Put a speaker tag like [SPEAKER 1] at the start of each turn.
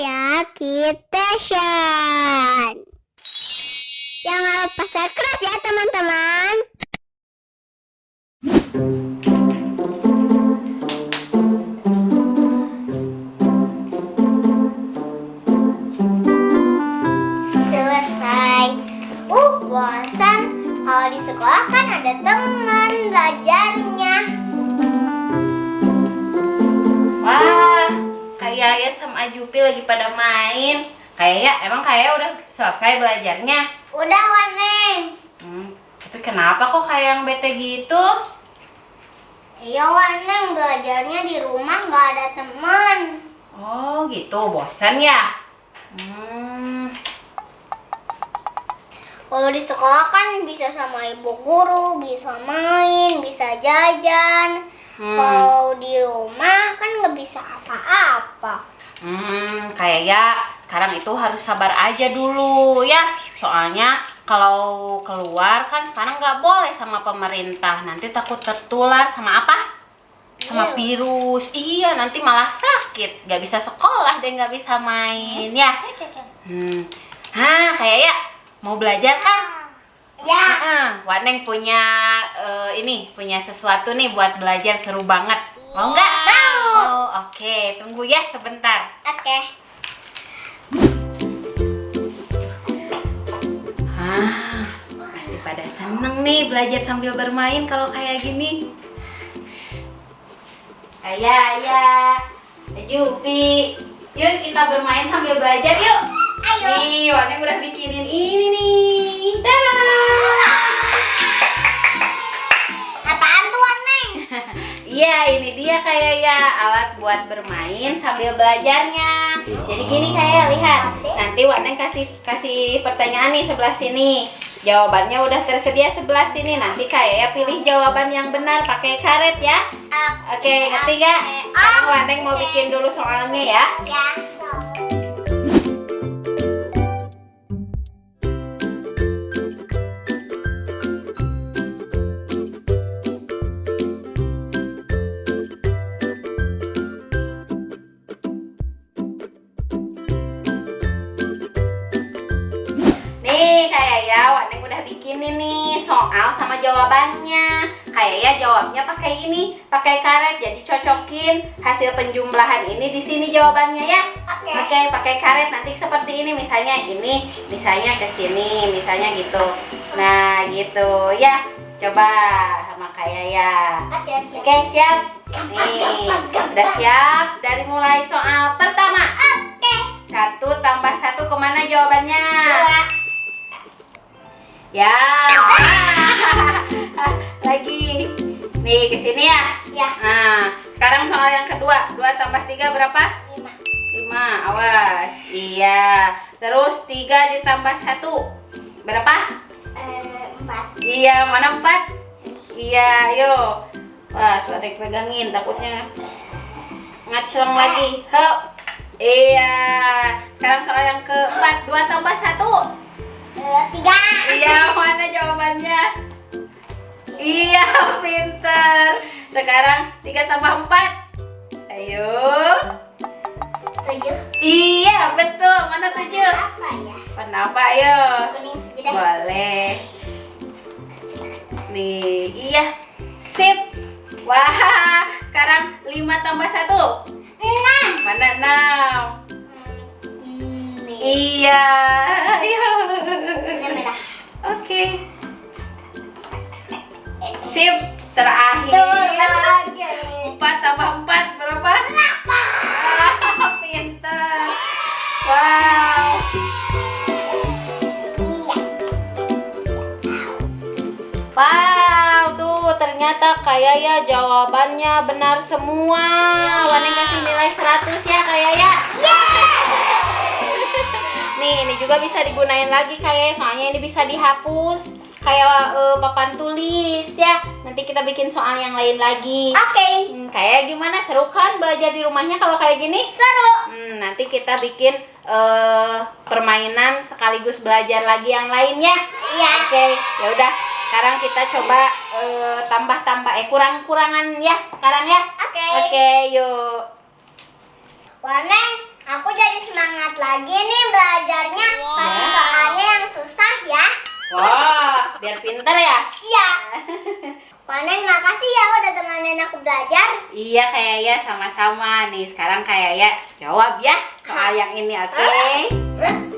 [SPEAKER 1] Ya, kita Shan. Jangan lupa subscribe ya teman-teman. Selesai. Bosan. Kalau di sekolah kan ada teman belajarnya.
[SPEAKER 2] Wah, kayak Ayah sama Jupi lagi pada main. Emang kayak udah selesai belajarnya?
[SPEAKER 1] Udah, Waneng.
[SPEAKER 2] Tapi kenapa kok kayak yang bete gitu?
[SPEAKER 1] Iya, Waneng, belajarnya di rumah nggak ada teman.
[SPEAKER 2] Oh gitu, bosan ya?
[SPEAKER 1] Kalau di sekolah kan bisa sama ibu guru, bisa main, bisa jajan. Kalau di rumah kan nggak bisa apa-apa.
[SPEAKER 2] Kayak sekarang itu harus sabar aja dulu ya. Soalnya kalau keluar kan sekarang nggak boleh sama pemerintah. Nanti takut tertular sama apa? Sama virus. Iya, nanti malah sakit. Nggak bisa sekolah deh, nggak bisa main ya. Kayak mau belajar kan?
[SPEAKER 1] Ya.
[SPEAKER 2] Waneng punya punya sesuatu nih buat belajar seru banget. Mau nggak?
[SPEAKER 1] Mau.
[SPEAKER 2] Oh, oke. Tunggu ya sebentar.
[SPEAKER 1] Oke.
[SPEAKER 2] Pasti pada seneng nih belajar sambil bermain kalau kayak gini. Ayah, Jupi, yuk kita bermain sambil belajar yuk.
[SPEAKER 1] Ayo.
[SPEAKER 2] Nih, Waneng udah bikinin ini nih. Tada!
[SPEAKER 1] Apaan tuh, Waneng?
[SPEAKER 2] Iya, ini dia alat buat bermain sambil belajarnya. Jadi gini lihat. Nanti Waneng kasih pertanyaan nih sebelah sini. Jawabannya udah tersedia sebelah sini. Nanti pilih jawaban yang benar pakai karet ya. Oke, ngerti gak? Sekarang Waneng mau bikin dulu soalnya ya.
[SPEAKER 1] Ya.
[SPEAKER 2] Nih Waneng udah bikinin nih soal sama jawabannya. Jawabnya pakai pakai karet. Jadi cocokin hasil penjumlahan ini di sini jawabannya ya. Oke, pakai karet nanti seperti ini. Misalnya ke sini, misalnya gitu. Nah, gitu ya. Coba sama Oke, siap? Nih, udah siap? Dari mulai soal pertama. 1 tambah 1 kemana jawabannya? 2. Ya. Lagi. Nih, ke sini ya?
[SPEAKER 1] Ya.
[SPEAKER 2] Nah, sekarang soal yang kedua. 2 tambah 3 berapa?
[SPEAKER 1] 5.
[SPEAKER 2] 5. Awas. Iya. Terus 3 ditambah 1 berapa?
[SPEAKER 1] 4.
[SPEAKER 2] Iya, mana 4? Iya, ayo. Wah, suara pegangin, takutnya ngaceng lagi. Hup. Iya. Sekarang soal yang keempat. 2 tambah 1
[SPEAKER 1] 3.
[SPEAKER 2] Iya, mana jawabannya? Iya, pintar. Sekarang 3 tambah 4 ayo.
[SPEAKER 1] 7.
[SPEAKER 2] Iya, betul. Mana 7?
[SPEAKER 1] Apa ya?
[SPEAKER 2] Kenapa, ayo?
[SPEAKER 1] Kuning saja deh.
[SPEAKER 2] Boleh. Nih, iya. Sip. Wah, sekarang 5 tambah 1
[SPEAKER 1] 6.
[SPEAKER 2] mana 6? Iya. Ayo.
[SPEAKER 1] Merah.
[SPEAKER 2] Oke. Sip. Terakhir. 4 tambah 4 berapa? 8. Pintar. Wow. Wow, tuh ternyata jawabannya benar semua. Waneng kasih nilai 100 ya Nih, ini juga bisa digunain lagi soalnya ini bisa dihapus. Papan tulis ya. Nanti kita bikin soal yang lain lagi.
[SPEAKER 1] Oke.
[SPEAKER 2] Gimana? Seru kan belajar di rumahnya kalau kayak gini?
[SPEAKER 1] Seru.
[SPEAKER 2] Nanti kita bikin permainan sekaligus belajar lagi yang lainnya.
[SPEAKER 1] Iya.
[SPEAKER 2] Oke, ya udah. Sekarang kita coba tambah-tambah kurang-kurangan ya sekarang ya.
[SPEAKER 1] Oke.
[SPEAKER 2] Oke, yuk.
[SPEAKER 1] lagi nih belajarnya. Kasih soalnya yang susah ya.
[SPEAKER 2] Wah, biar pinter ya?
[SPEAKER 1] Iya. Waneng, makasih ya udah temenin aku belajar.
[SPEAKER 2] Iya Kak Yaya, sama-sama nih. Sekarang Kak Yaya jawab ya soal yang ini, oke?